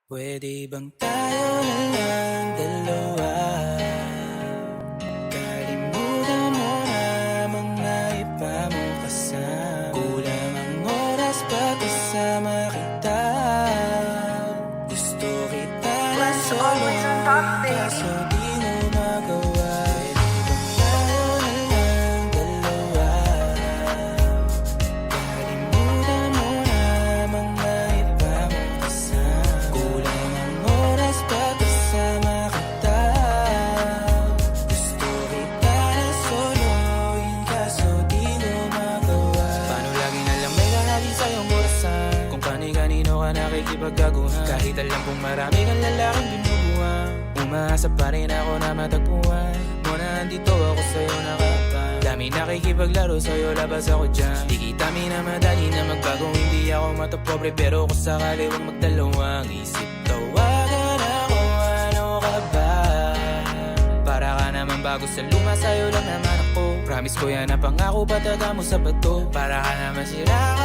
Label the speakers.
Speaker 1: Pwede bang tayo na lang dalawa? Kalimutan mo na mga iba mo kasama. Kulang ang oras pagkasama kita. Gusto kita na
Speaker 2: Was
Speaker 1: solo,
Speaker 2: always on top, baby.
Speaker 1: kaso di mo magawa. Pwede bang tayo na lang dalawa? Kalimutan mo na mga iba mo kasama. Kulang ang oras pagkasama kita. Gusto kita na soloin, kaso di mo magawa. Paano lagi na lang may lalagi sa iyong burasan? Kung kani-kanino ka nakikipagkaguhan, kahit alam kong marami kang lalaking binubuhan. Umaasa pa rin ako na matagpuan mo na andito ako sa'yo nakapag. Dami nakikipaglaro sa'yo, labas ako dyan. Di kita minamadali na magbago, hindi ako matapobre. Pero kung sakali huwag magdalawang isip, tawagan ako, ano ka ba? Para ka naman bago sa luma, sa'yo lang naman ako. Promise ko yan na pangako, pataga mo sa bato. Para ka naman sira ka